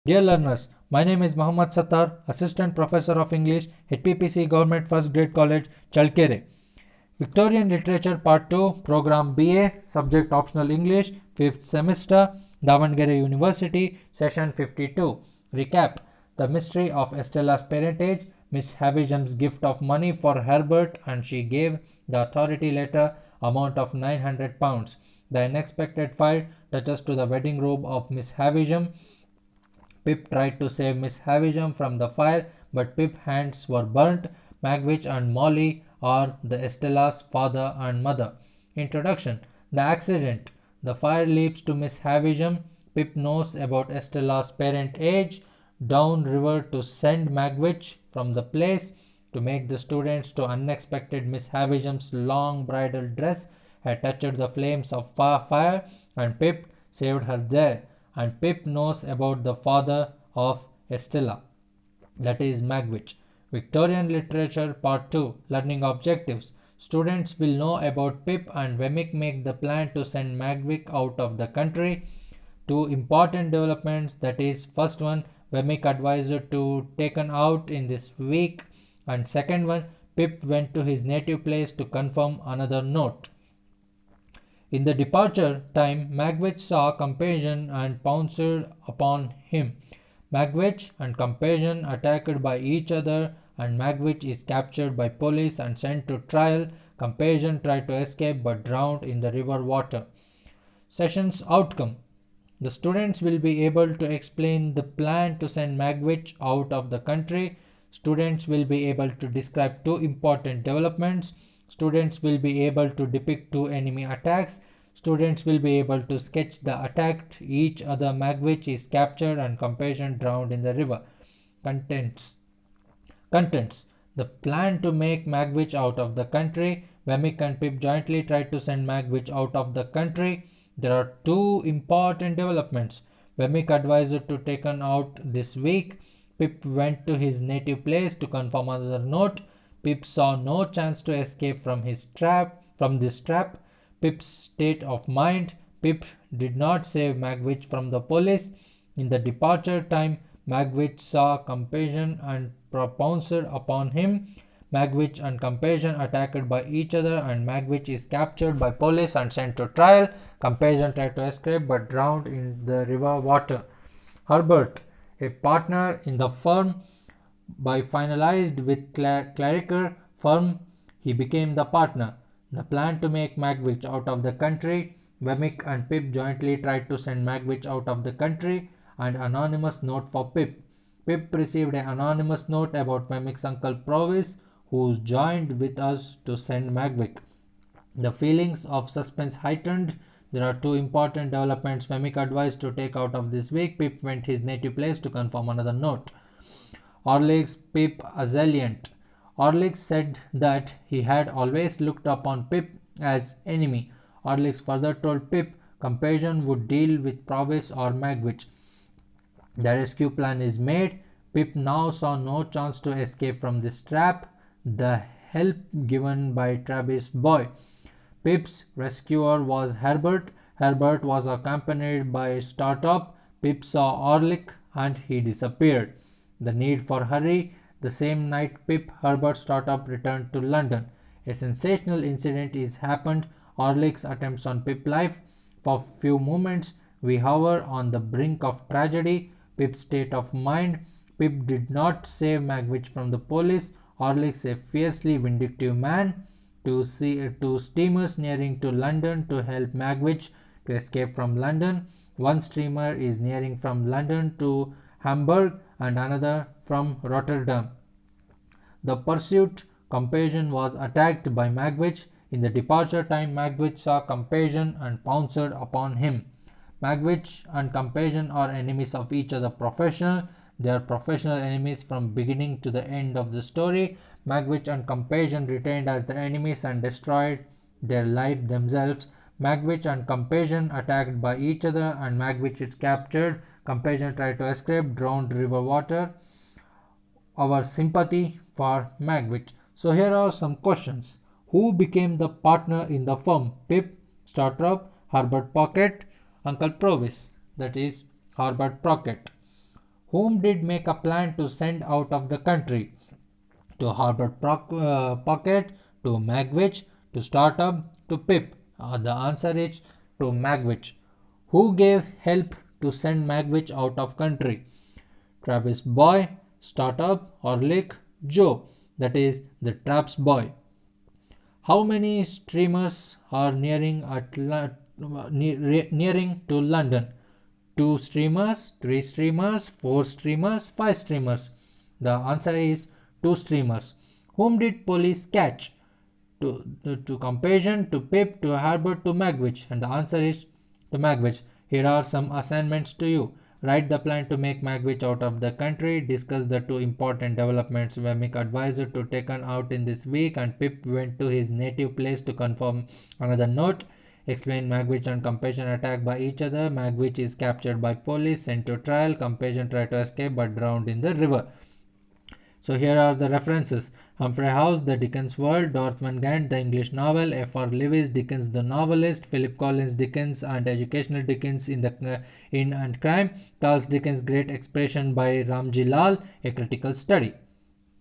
Dear learners, my name is Muhammad Sattar, Assistant Professor of English at PPC Government First Grade College, Chalkere. Victorian Literature Part 2, Program BA, Subject Optional English, 5th Semester, Davangere University, Session 52. Recap: The mystery of Estella's parentage, Miss Havisham's gift of money for Herbert, and she gave the authority letter amount of £900. The unexpected fire touches to the wedding robe of Miss Havisham. Pip tried to save Miss Havisham from the fire, but Pip's hands were burnt. Magwitch and Molly are the Estella's father and mother. Introduction: The accident. The fire leaps to Miss Havisham. Pip knows about Estella's parent age. Down river to send Magwitch from the place. To make the students to unexpected Miss Havisham's long bridal dress had touched the flames of fire, and Pip saved her there. And Pip knows about the father of Estella, that is Magwitch. Victorian Literature Part 2, Learning Objectives. Students will know about Pip and Wemmick make the plan to send Magwitch out of the country. Two important developments, that is, first one, Wemmick advised to taken out in this week, and second one, Pip went to his native place to confirm another note. In the departure time, Magwitch saw Compassion and pounced upon him. Magwitch and Compassion attacked by each other, and Magwitch is captured by police and sent to trial. Compassion tried to escape but drowned in the river water. Session's outcome: the students will be able to explain the plan to send Magwitch out of the country. Students will be able to describe two important developments. Students will be able to depict two enemy attacks. Students will be able to sketch the attacked each other. Magwitch is captured and Compassion drowned in the river. Contents. The plan to make Magwitch out of the country. Wemmick and Pip jointly tried to send Magwitch out of the country. There are two important developments. Wemmick advised to taken out this week. Pip went to his native place to confirm another note. Pip saw no chance to escape from this trap. Pip's state of mind: Pip did not save Magwitch from the police. In the departure time, Magwitch saw Compassion and pounced upon him. Magwitch and Compassion attacked by each other, and Magwitch is captured by police and sent to trial. Compassion tried to escape but drowned in the river water. Herbert, a partner in the firm, by finalized with Clarriker firm, he became the partner. The plan to make Magwitch out of the country. Wemmick and Pip jointly tried to send Magwitch out of the country. And anonymous note for Pip. Pip received an anonymous note about Wemmick's uncle Provis, who joined with us to send Magwitch. The feelings of suspense heightened. There are two important developments Wemmick advised to take out of this week. Pip went his native place to confirm another note. Orlick's Pip Azaliant. Orlick said that he had always looked upon Pip as enemy. Orlick further told Pip Compassion would deal with Provis or Magwitch. The rescue plan is made. Pip now saw no chance to escape from this trap. The help given by Travis Boy. Pip's rescuer was Herbert. Herbert was accompanied by Startup. Pip saw Orlick and he disappeared. The need for hurry. The same night Pip, Herbert, Startup returned to London. A sensational incident is happened. Orlick's attempts on Pip's life. For few moments we hover on the brink of tragedy. Pip's state of mind. Pip did not save Magwitch from the police. Orlick's a fiercely vindictive man. Two steamers nearing to London to help Magwitch to escape from London. One steamer is nearing from London to Hamburg and another from Rotterdam. The pursuit. Compassion was attacked by Magwitch. In the departure time, Magwitch saw Compassion and pounced upon him. Magwitch and Compassion are enemies of each other professional. They are professional enemies from beginning to the end of the story. Magwitch and Compassion retained as the enemies and destroyed their life themselves. Magwitch and Compassion attacked by each other and Magwitch is captured. Compassion tried to escape, drowned river water. Our sympathy for Magwitch. So here are some questions. Who became the partner in the firm? Pip, Startup, Herbert Pocket, Uncle Provis, that is Herbert Pocket. Whom did make a plan to send out of the country? To Harbert Pocket, to Magwitch, to Startup, to Pip? The answer is to Magwitch. Who gave help to send Magwitch out of country? Travis Boy, Startup, Orlick, Joe. That is the Traps Boy. How many streamers are nearing to London? 2 streamers, 3 streamers, 4 streamers, 5 streamers. The answer is 2 streamers. Whom did police catch? To Compassion, to Pip, to Herbert, to Magwitch. And the answer is to Magwitch. Here are some assignments to you. Write the plan to make Magwitch out of the country. Discuss the 2 important developments Wemmick advised to taken out in this week, and Pip went to his native place to confirm another note. Explain Magwitch and Compassion attacked by each other. Magwitch is captured by police, sent to trial. Compassion tried to escape but drowned in the river. So here are the references. Humphrey House, The Dickens World, Dorothy Van Gant, The English Novel, F.R. Lewis, Dickens the Novelist, Philip Collins, Dickens and Educational Dickens in and Crime, Charles Dickens' Great Expression by Ramji Lal, A Critical Study.